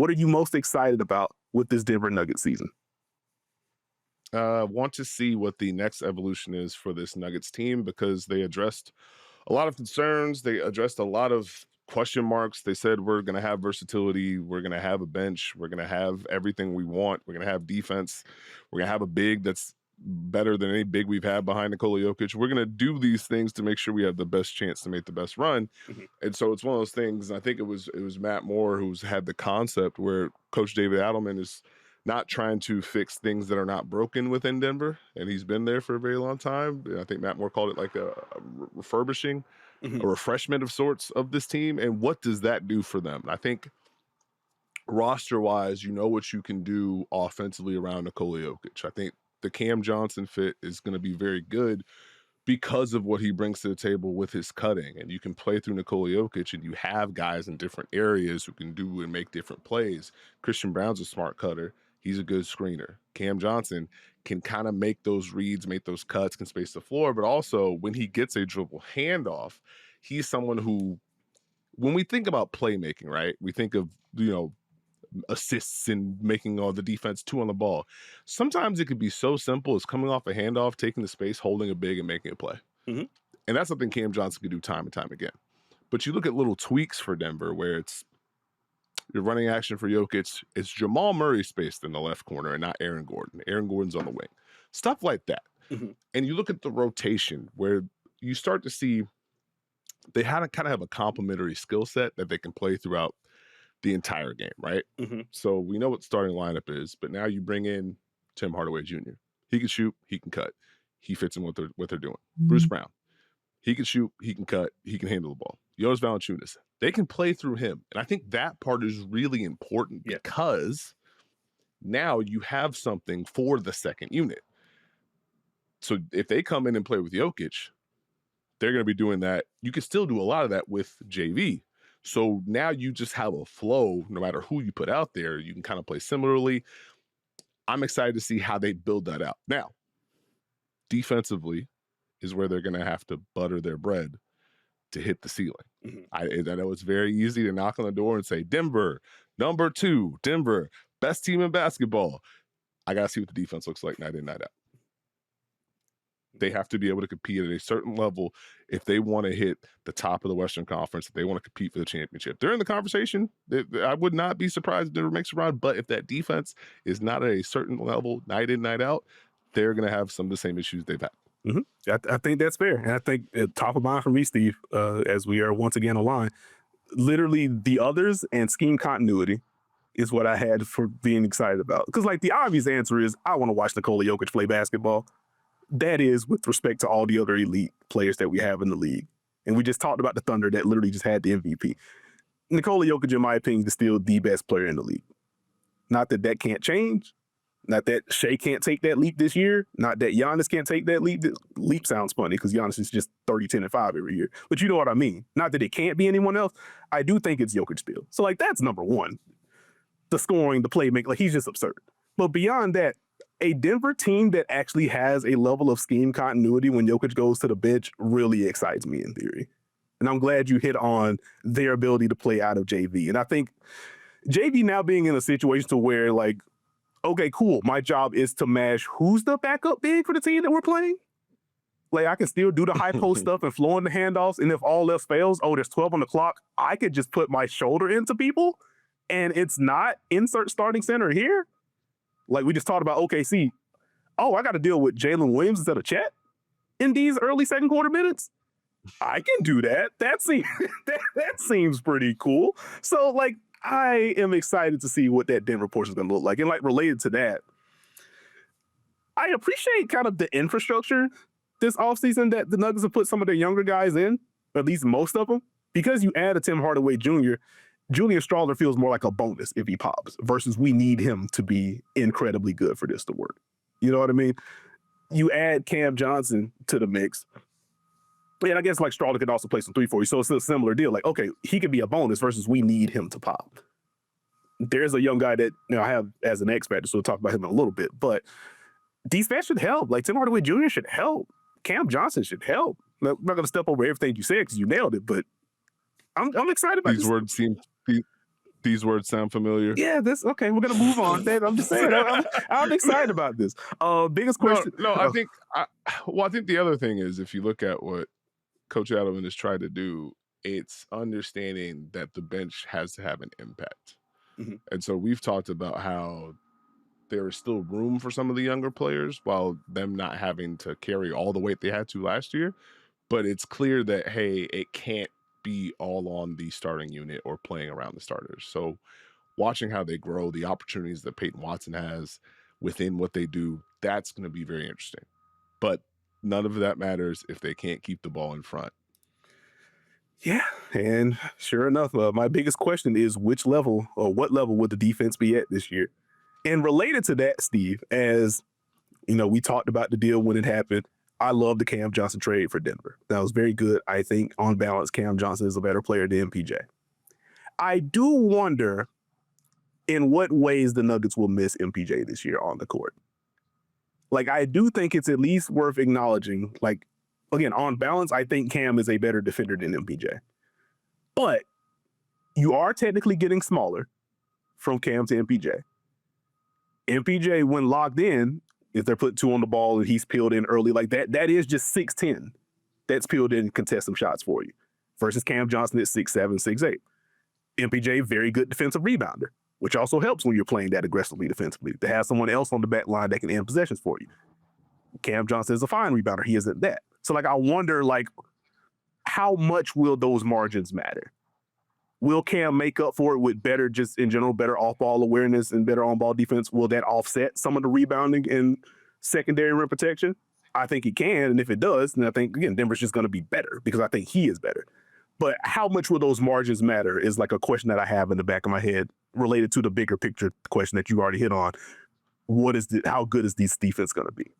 What are you most excited about with this Denver Nuggets season? Want to see what the next evolution is for this Nuggets team, because they addressed a lot of concerns. They addressed a lot of question marks. They said we're going to have versatility. We're going to have a bench. We're going to have everything we want. We're going to have defense. We're going to have a big that's better than any big we've had behind Nikola Jokic. We're going to do these things to make sure we have the best chance to make the best run. And so it's one of those things. And I think it was Matt Moore who's had the concept where Coach David Adelman is not trying to fix things that are not broken within Denver. And he's been there for a very long time. I think Matt Moore called it like a refurbishing, a refreshment of sorts of this team. And what does that do for them? And I think roster-wise, you know what you can do offensively around Nikola Jokic. I think the Cam Johnson fit is going to be very good because of what he brings to the table with his cutting. And you can play through Nikola Jokic, and you have guys in different areas who can do and make different plays. Christian Brown's a smart cutter. He's a good screener. Cam Johnson can kind of make those reads, make those cuts, can space the floor. But also, when he gets a dribble handoff, he's someone who, when we think about playmaking, right, we think of, assists and making all the defense two on the ball. Sometimes it could be so simple as coming off a handoff, taking the space, holding a big, and making a play. And that's something Cam Johnson can do time and time again. But you look at little tweaks for Denver where it's your running action for Jokic, it's Jamal Murray spaced in the left corner and not Aaron Gordon. Aaron Gordon's on the wing. Stuff like that. And you look at the rotation where you start to see they kind of have a complementary skill set that they can play throughout the entire game, right? So we know what the starting lineup is, but now you bring in Tim Hardaway Jr. He can shoot, he can cut. He fits in what they're doing. Bruce Brown, he can shoot, he can cut, he can handle the ball. Jonas Valančiūnas, they can play through him. And I think that part is really important because now you have something for the second unit. So if they come in and play with Jokic, they're going to be doing that. You can still do a lot of that with JV. So now you just have a flow, no matter who you put out there, you can kind of play similarly. I'm excited to see how they build that out. Now, defensively is where they're going to have to butter their bread to hit the ceiling. I know it's very easy to knock on the door and say, Denver, number 2, Denver, best team in basketball. I got to see what the defense looks like night in, night out. They have to be able to compete at a certain level if they want to hit the top of the Western Conference, if they want to compete for the championship. They're in the conversation. I would not be surprised if Denver makes a run, but if that defense is not at a certain level night in, night out, they're going to have some of the same issues they've had. I think that's fair. And I think top of mind for me, Steve, as we are once again aligned, literally the others and scheme continuity is what I had for being excited about. Because like the obvious answer is I want to watch Nikola Jokic play basketball. That is with respect to all the other elite players that we have in the league. And we just talked about the Thunder that literally just had the MVP. Nikola Jokic, in my opinion, is still the best player in the league. Not that that can't change. Not that Shea can't take that leap this year. Not that Giannis can't take that leap. Leap sounds funny because Giannis is just 30, 10, and 5 every year. But you know what I mean. Not that it can't be anyone else. I do think it's Jokic still. So, like, that's number one. The scoring, the playmaking, like, he's just absurd. But beyond that, a Denver team that actually has a level of scheme continuity when Jokic goes to the bench really excites me in theory. And I'm glad you hit on their ability to play out of JV. And I think JV now being in a situation to where, like, okay, cool, my job is to mash who's the backup big for the team that we're playing? Like, I can still do the high post stuff and flow in the handoffs. And if all else fails, there's 12 on the clock, I could just put my shoulder into people and it's not insert starting center here. Like we just talked about OKC. Oh, I got to deal with Jalen Williams instead of Chet in these early second quarter minutes. I can do that. That seems pretty cool. So, like, I am excited to see what that Denver portion is going to look like. And, like, related to that, I appreciate kind of the infrastructure this offseason that the Nuggets have put some of their younger guys in, or at least most of them. Because you add a Tim Hardaway Jr., Julian Strawther feels more like a bonus if he pops versus we need him to be incredibly good for this to work. You know what I mean? You add Cam Johnson to the mix. And I guess like Strawther could also play some 3 for you. So it's a similar deal. Like, okay, he could be a bonus versus we need him to pop. There's a young guy that I have as an X factor, so we'll talk about him in a little bit. But these fans should help. Like Tim Hardaway Jr. should help. Cam Johnson should help. I'm not going to step over everything you said because you nailed it, but I'm excited about these words seem These words sound familiar. Yeah, this okay. We're gonna move on. I'm just saying. I'm excited about this. Biggest question. No, I think the other thing is, if you look at what Coach Adelman has tried to do, it's understanding that the bench has to have an impact. Mhm. And so we've talked about how there is still room for some of the younger players while them not having to carry all the weight they had to last year. But it's clear that, hey, it can't be all on the starting unit or playing around the starters. So watching how they grow, the opportunities that Peyton Watson has within what they do, that's going to be very interesting. But none of that matters if they can't keep the ball in front. Yeah, and sure enough, my biggest question is which level or what level would the defense be at this year? And related to that, Steve, as you know, we talked about the deal when it happened. I love the Cam Johnson trade for Denver. That was very good. I think on balance, Cam Johnson is a better player than MPJ. I do wonder in what ways the Nuggets will miss MPJ this year on the court. Like, I do think it's at least worth acknowledging, like, again, on balance, I think Cam is a better defender than MPJ. But you are technically getting smaller from Cam to MPJ. MPJ, when locked in, if they're put two on the ball and he's peeled in early like that is just 6'10". That's peeled in and contest some shots for you. Versus Cam Johnson at 6'7", 6'8". MPJ, very good defensive rebounder, which also helps when you're playing that aggressively defensively, to have someone else on the back line that can end possessions for you. Cam Johnson is a fine rebounder. He isn't that. So, like, I wonder, like, how much will those margins matter? Will Cam make up for it with better, just in general, better off-ball awareness and better on-ball defense? Will that offset some of the rebounding and secondary rim protection? I think it can, and if it does, then I think, again, Denver's just going to be better because I think he is better. But how much will those margins matter is like a question that I have in the back of my head related to the bigger picture question that you already hit on. How good is this defense going to be?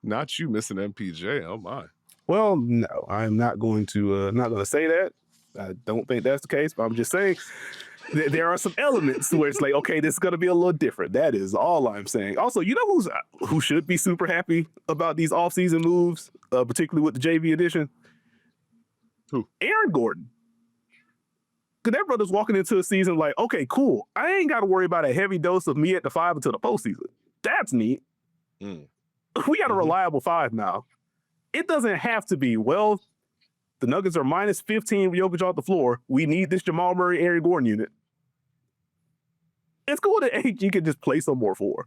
Not you missing MPJ. Oh my. Well, no, I'm not going to say that. I don't think that's the case, but I'm just saying there are some elements where it's like, okay, this is going to be a little different. That is all I'm saying. Also, you know who should be super happy about these offseason moves, particularly with the JV edition? Who? Aaron Gordon. Because that brother's walking into a season like, okay, cool. I ain't got to worry about a heavy dose of me at the 5 until the postseason. That's neat. We got a reliable 5 now. It doesn't have to be, well, the Nuggets are minus 15 with Jokic off the floor. We need this Jamal Murray, Aaron Gordon unit. It's cool that AG can just play some more 4.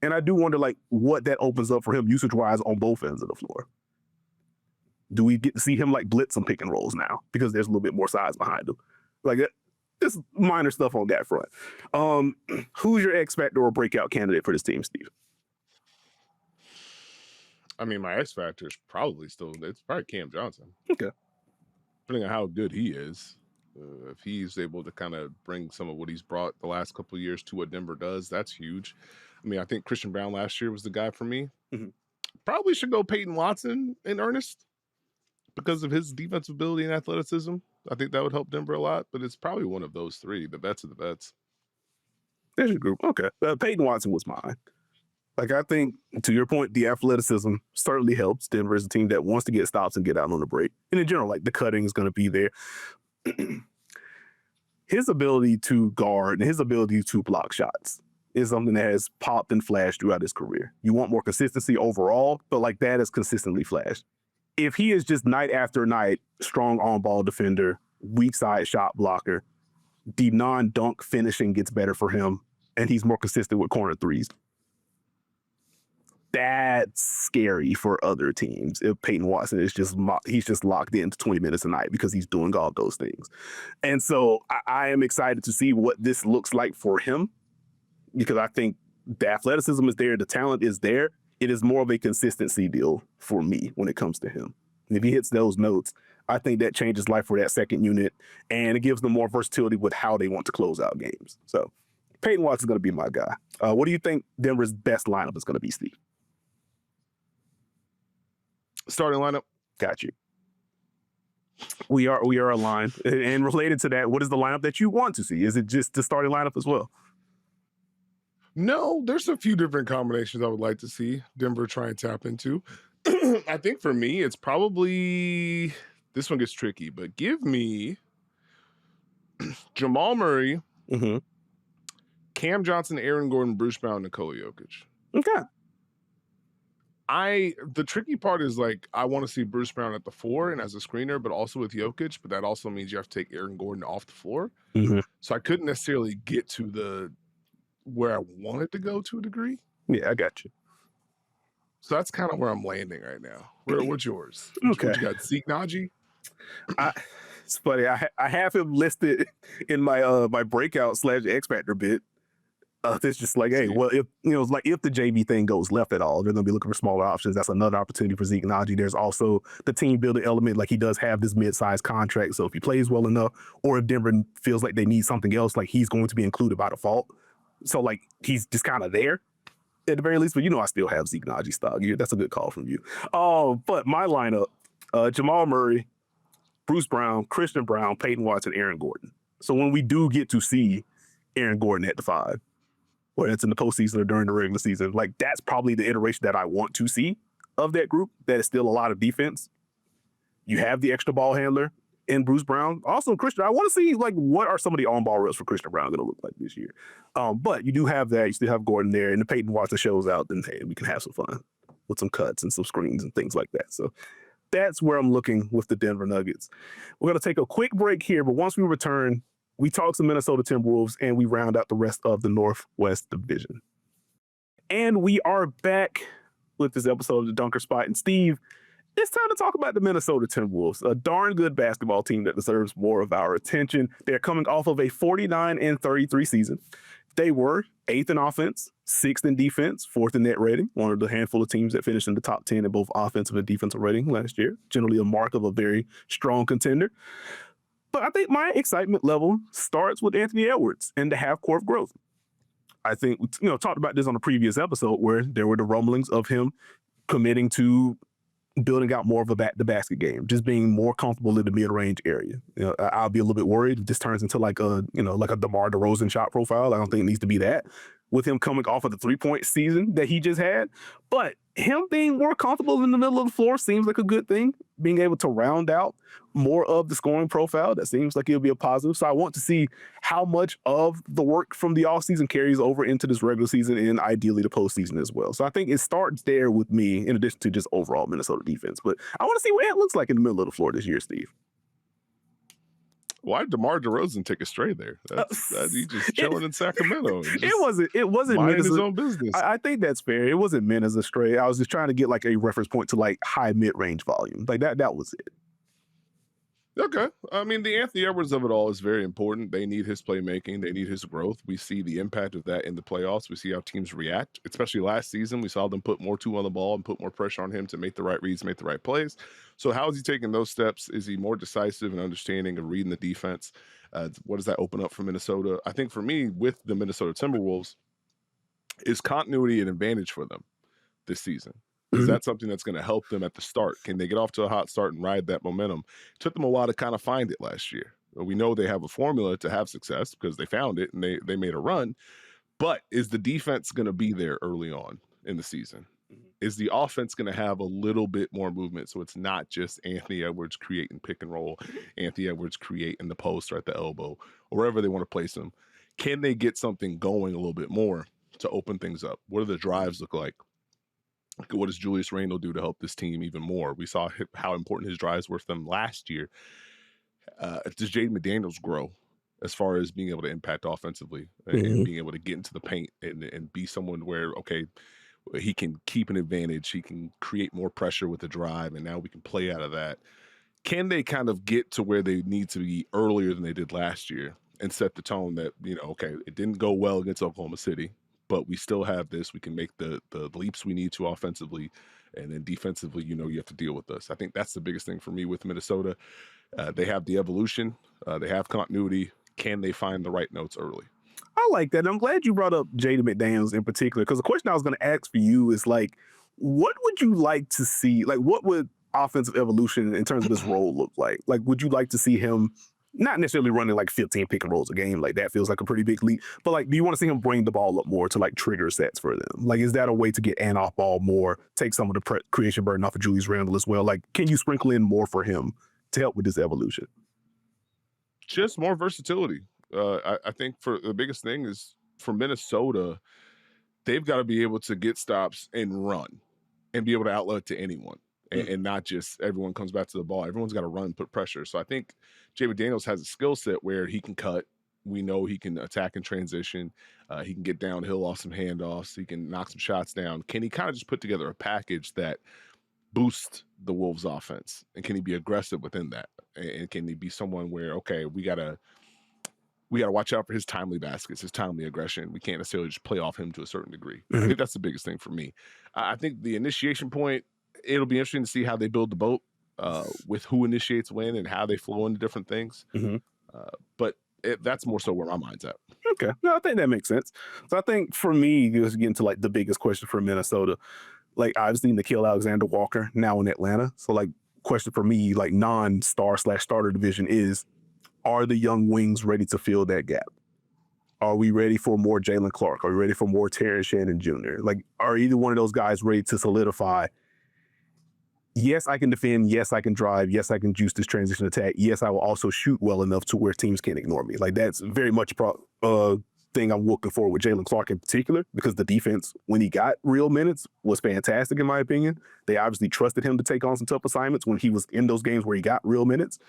And I do wonder, like, what that opens up for him usage-wise on both ends of the floor. Do we get to see him, like, blitz some pick and rolls now? Because there's a little bit more size behind him. Like, just minor stuff on that front. Who's your X factor or breakout candidate for this team, Steve? I mean, my X factor is probably it's probably Cam Johnson. Okay. Depending on how good he is. If he's able to kind of bring some of what he's brought the last couple of years to what Denver does, that's huge. I mean, I think Christian Brown last year was the guy for me. Mm-hmm. Probably should go Peyton Watson in earnest because of his defensive ability and athleticism. I think that would help Denver a lot, but it's probably one of those 3, the bets of the bets. There's your group. Okay. Peyton Watson was mine. Like, I think, to your point, the athleticism certainly helps. Denver is a team that wants to get stops and get out on the break. And in general, like, the cutting is going to be there. His ability to guard and his ability to block shots is something that has popped and flashed throughout his career. You want more consistency overall, but, like, that has consistently flashed. If he is just night after night, strong on-ball defender, weak side shot blocker, the non-dunk finishing gets better for him, and he's more consistent with corner threes. That's scary for other teams if Peyton Watson is he's just locked into 20 minutes a night because he's doing all those things. And so I am excited to see what this looks like for him because I think the athleticism is there, the talent is there. It is more of a consistency deal for me when it comes to him. And if he hits those notes, I think that changes life for that second unit and it gives them more versatility with how they want to close out games. So Peyton Watson is going to be my guy. What do you think Denver's best lineup is going to be, Steve? Starting lineup. Got you. We are aligned. And related to that, what is the lineup that you want to see? Is it just the starting lineup as well? No, there's a few different combinations I would like to see Denver try and tap into. I think for me, it's probably, this one gets tricky, but give me Jamal Murray, Mm-hmm. Cam Johnson, Aaron Gordon, Bruce Brown, Nikola Jokic. Okay. The tricky part is like I want to see Bruce Brown at the 4 and as a screener, but also with Jokic. But that also means you have to take Aaron Gordon off the floor. Mm-hmm. So I couldn't necessarily get to where I wanted to go to a degree. Yeah, I got you. So that's kind of where I'm landing right now. What's yours? Okay. What you got? Zeke Naji? It's funny. I have him listed in my my breakout / X Factor bit. It's just like, hey, well, if if the JV thing goes left at all, they're going to be looking for smaller options. That's another opportunity for Zeke Naji. There's also the team building element. Like he does have this mid-sized contract, so if he plays well enough, or if Denver feels like they need something else, like he's going to be included by default. So like he's just kind of there at the very least. But I still have Zeke Naji stock. That's a good call from you. But my lineup: Jamal Murray, Bruce Brown, Christian Brown, Peyton Watson, Aaron Gordon. So when we do get to see Aaron Gordon at the 5, whether it's in the postseason or during the regular season, like that's probably the iteration that I want to see of that group. That is still a lot of defense. You have the extra ball handler in Bruce Brown. Also, Christian, I want to see like what are some of the on-ball reps for Christian Brown going to look like this year. But you do have that. You still have Gordon there, and the Peyton Watson shows out. Then hey, we can have some fun with some cuts and some screens and things like that. So that's where I'm looking with the Denver Nuggets. We're going to take a quick break here, but once we return, we talk some Minnesota Timberwolves, and we round out the rest of the Northwest Division. And we are back with this episode of the Dunker Spot. And Steve, it's time to talk about the Minnesota Timberwolves, a darn good basketball team that deserves more of our attention. They're coming off of a 49-33 season. They were 8th in offense, 6th in defense, 4th in net rating, one of the handful of teams that finished in the top 10 in both offensive and defensive rating last year, generally a mark of a very strong contender. But I think my excitement level starts with Anthony Edwards and the half-court growth. I think, talked about this on a previous episode where there were the rumblings of him committing to building out more of the basket game, just being more comfortable in the mid-range area. I'll be a little bit worried if this turns into like a DeMar DeRozan shot profile. I don't think it needs to be that with him coming off of the 3-point season that he just had. But him being more comfortable in the middle of the floor seems like a good thing. Being able to round out more of the scoring profile, that seems like it'll be a positive. So I want to see how much of the work from the offseason carries over into this regular season and ideally the postseason as well. So I think it starts there with me in addition to just overall Minnesota defense. But I want to see what it looks like in the middle of the floor this year, Steve. Why did DeMar DeRozan take a stray there? He's just chilling in Sacramento. It wasn't minding his own business. I think that's fair. It wasn't meant as a stray. I was just trying to get like a reference point to like high mid-range volume. Like that was it. Okay. I mean, the Anthony Edwards of it all is very important. They need his playmaking. They need his growth. We see the impact of that in the playoffs. We see how teams react, especially last season. We saw them put more 2 on the ball and put more pressure on him to make the right reads, make the right plays. So how is he taking those steps? Is he more decisive and understanding of reading the defense? What does that open up for Minnesota? I think for me, with the Minnesota Timberwolves, is continuity an advantage for them this season? Is that something that's going to help them at the start? Can they get off to a hot start and ride that momentum? It took them a while to kind of find it last year. We know they have a formula to have success because they found it and they made a run. But is the defense going to be there early on in the season? Is the offense going to have a little bit more movement so it's not just Anthony Edwards creating pick and roll, Anthony Edwards creating the post or at the elbow, or wherever they want to place him? Can they get something going a little bit more to open things up? What do the drives look like? What does Julius Randle do to help this team even more? We saw how important his drives were for them last year. Does Jaden McDaniels grow as far as being able to impact offensively and being able to get into the paint and be someone where, okay, he can keep an advantage. He can create more pressure with the drive, and now we can play out of that. Can they kind of get to where they need to be earlier than they did last year and set the tone that, okay, it didn't go well against Oklahoma City, but we still have this. We can make the leaps we need to offensively, and then defensively, you have to deal with us. I think that's the biggest thing for me with Minnesota. They have the evolution. They have continuity. Can they find the right notes early? I like that. I'm glad you brought up Jaden McDaniels in particular, because the question I was going to ask for you is like, what would you like to see? Like, what would offensive evolution in terms of his role look like? Like, would you like to see him not necessarily running like 15 pick and rolls a game? Like that feels like a pretty big leap. But like, do you want to see him bring the ball up more to like trigger sets for them? Like, is that a way to get an off ball more, take some of the creation burden off of Julius Randle as well? Like, can you sprinkle in more for him to help with this evolution? Just more versatility. I think for the biggest thing is for Minnesota, they've got to be able to get stops and run and be able to outlet to anyone. And not just everyone comes back to the ball. Everyone's got to run, put pressure. So I think Jaden McDaniels has a skill set where he can cut. We know he can attack and transition. He can get downhill off some handoffs. He can knock some shots down. Can he kind of just put together a package that boosts the Wolves offense? And can he be aggressive within that? And can he be someone where, okay, we gotta watch out for his timely baskets, his timely aggression. We can't necessarily just play off him to a certain degree. I think that's the biggest thing for me. I think the initiation point, it'll be interesting to see how they build the boat with who initiates when and how they flow into different things. But that's more so where my mind's at. Okay. No, I think that makes sense. So I think for me, just getting to like the biggest question for Minnesota, like obviously Nickeil Alexander-Walker now in Atlanta. So like question for me, like non-star/starter division is, are the young wings ready to fill that gap? Are we ready for more Jalen Clark? Are we ready for more Terrence Shannon Jr.? Like, are either one of those guys ready to solidify? Yes, I can defend. Yes, I can drive. Yes, I can juice this transition attack. Yes, I will also shoot well enough to where teams can't ignore me. Like, that's very much a thing I'm looking for with Jalen Clark in particular, because the defense, when he got real minutes, was fantastic in my opinion. They obviously trusted him to take on some tough assignments when he was in those games where he got real minutes.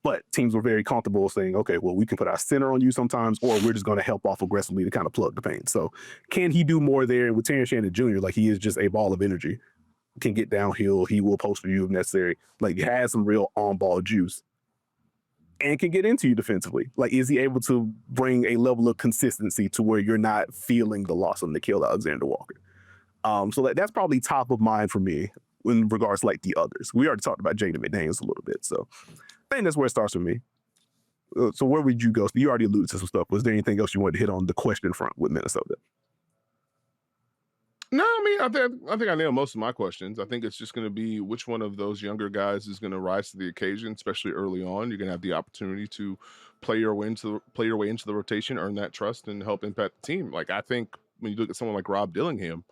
But teams were very comfortable saying, okay, well, we can put our center on you sometimes, or we're just going to help off aggressively to kind of plug the paint. So can he do more there? And with Terrence Shannon Jr., like, he is just a ball of energy. Can get downhill. He will post for you if necessary. Like, he has some real on-ball juice and can get into you defensively. Like, is he able to bring a level of consistency to where you're not feeling the loss of Nickeil Alexander-Walker? So that's probably top of mind for me in regards to like the others. We already talked about Jaden McDaniels a little bit, so I think that's where it starts for me. So where would you go? You already alluded to some stuff. Was there anything else you wanted to hit on the question front with Minnesota? No, I mean, I think I nailed most of my questions. I think it's just going to be which one of those younger guys is going to rise to the occasion, especially early on. You're going to have the opportunity to play your way into the rotation, earn that trust, and help impact the team. Like, I think when you look at someone like Rob Dillingham,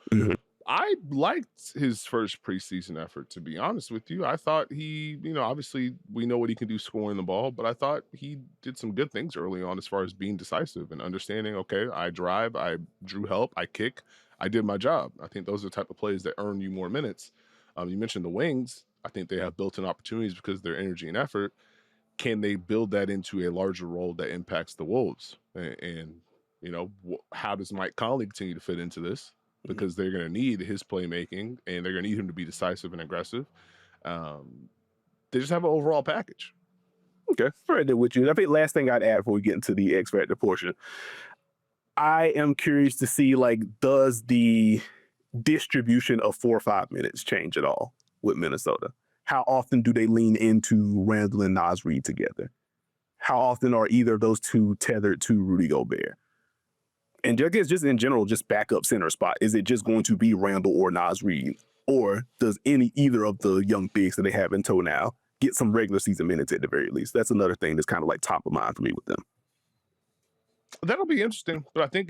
I liked his first preseason effort, to be honest with you. I thought he, obviously we know what he can do scoring the ball, but I thought he did some good things early on as far as being decisive and understanding, okay, I drive, I drew help, I kick, I did my job. I think those are the type of plays that earn you more minutes. You mentioned the wings. I think they have built-in opportunities because of their energy and effort. Can they build that into a larger role that impacts the Wolves? And how does Mike Conley continue to fit into this? Because they're going to need his playmaking and they're going to need him to be decisive and aggressive. They just have an overall package. Okay, right there with you. I think last thing I'd add before we get into the X Factor portion, I am curious to see, like, does the distribution of 4 or 5 minutes change at all with Minnesota? How often do they lean into Randle and Naz Reid together? How often are either of those two tethered to Rudy Gobert? And I guess just in general, just backup center spot. Is it just going to be Randle or Naz Reid? Or does either of the young bigs that they have in tow now get some regular season minutes at the very least? That's another thing that's kind of like top of mind for me with them. That'll be interesting, but I think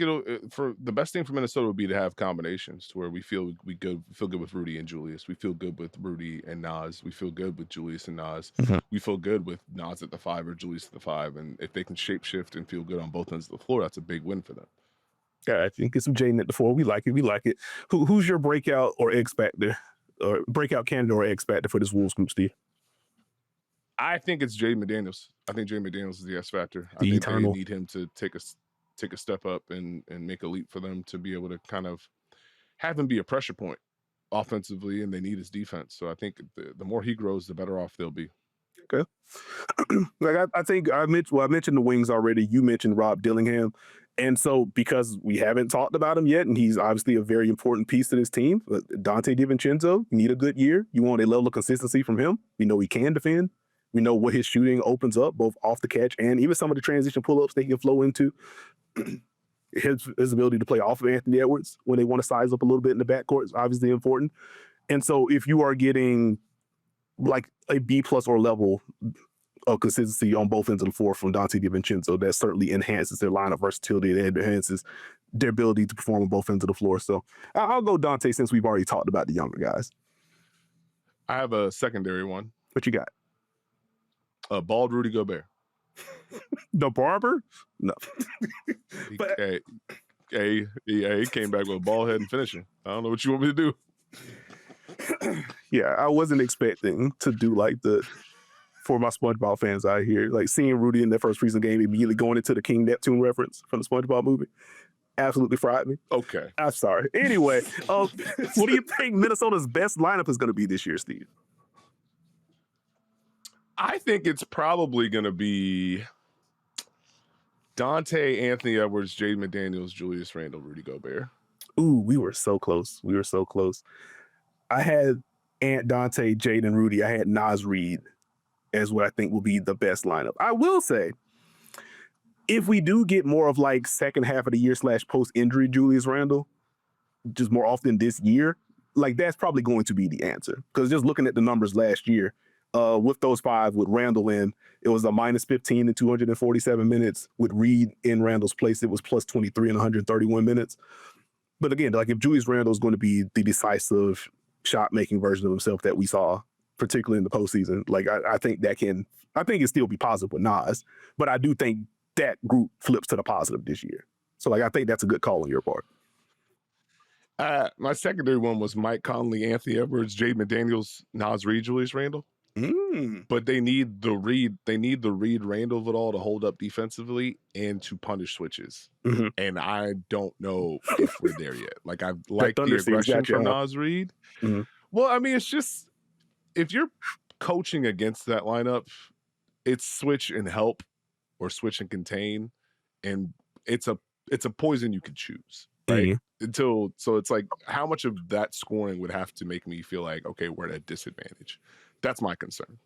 for the best thing for Minnesota would be to have combinations to where we feel good with Rudy and Julius. We feel good with Rudy and Naz. We feel good with Julius and Naz. We feel good with Naz at the 5 or Julius at the 5. And if they can shapeshift and feel good on both ends of the floor, that's a big win for them. Yeah, I think it's some Jaden at the 4. We like it. Who's your breakout or X Factor, or breakout candidate or X Factor for this Wolves group, Steve? I think it's Jaden McDaniels. I think Jaden McDaniels is the X factor. I think they need him to take a step up and make a leap for them to be able to kind of have him be a pressure point offensively, and they need his defense. So I think the more he grows, the better off they'll be. Okay. Like I think I mentioned the wings already. You mentioned Rob Dillingham. And so because we haven't talked about him yet, and he's obviously a very important piece to this team, Donte DiVincenzo, need a good year. You want a level of consistency from him. We know he can defend. We know what his shooting opens up, both off the catch and even some of the transition pull-ups they can flow into. His ability to play off of Anthony Edwards when they want to size up a little bit in the backcourt is obviously important. And so if you are getting like a B+ or level of consistency on both ends of the floor from Donte DiVincenzo, that certainly enhances their line of versatility. That enhances their ability to perform on both ends of the floor. So I'll go Donte since we've already talked about the younger guys. I have a secondary one. What you got? Bald Rudy Gobert. The barber? No. But He came back with a ball head and finishing. I don't know what you want me to do. Yeah, I wasn't expecting to do like for my SpongeBob fans out here, like seeing Rudy in their first preseason game immediately going into the King Neptune reference from the SpongeBob movie. Absolutely fried me. Okay. I'm sorry. Anyway, what do you think Minnesota's best lineup is going to be this year, Steve? I think it's probably going to be Dante, Anthony Edwards, Jaden McDaniels, Julius Randle, Rudy Gobert. Ooh, we were so close. We were so close. I had Dante, Jaden, Rudy. I had Naz Reid as what I think will be the best lineup. I will say, if we do get more of like second half of the year / post-injury Julius Randle, just more often this year, like that's probably going to be the answer. Because just looking at the numbers last year, with those 5, with Randle in, it was a -15 in 247 minutes. With Reid in Randle's place, it was +23 in 131 minutes. But again, like if Julius Randle is going to be the decisive shot-making version of himself that we saw, particularly in the postseason, like I think it still be positive with Naz, but I do think that group flips to the positive this year. So like I think that's a good call on your part. My secondary one was Mike Conley, Anthony Edwards, Jaden McDaniels, Naz Reid, Julius Randle. But they need the Reid Randle of it all to hold up defensively and to punish switches. Mm-hmm. And I don't know if we're there yet. Like I like the aggression from Naz Reid. Mm-hmm. Well, I mean, it's just if you're coaching against that lineup, it's switch and help or switch and contain, and it's a poison you can choose, right? Mm-hmm. So it's like how much of that scoring would have to make me feel like, okay, we're at a disadvantage. That's my concern.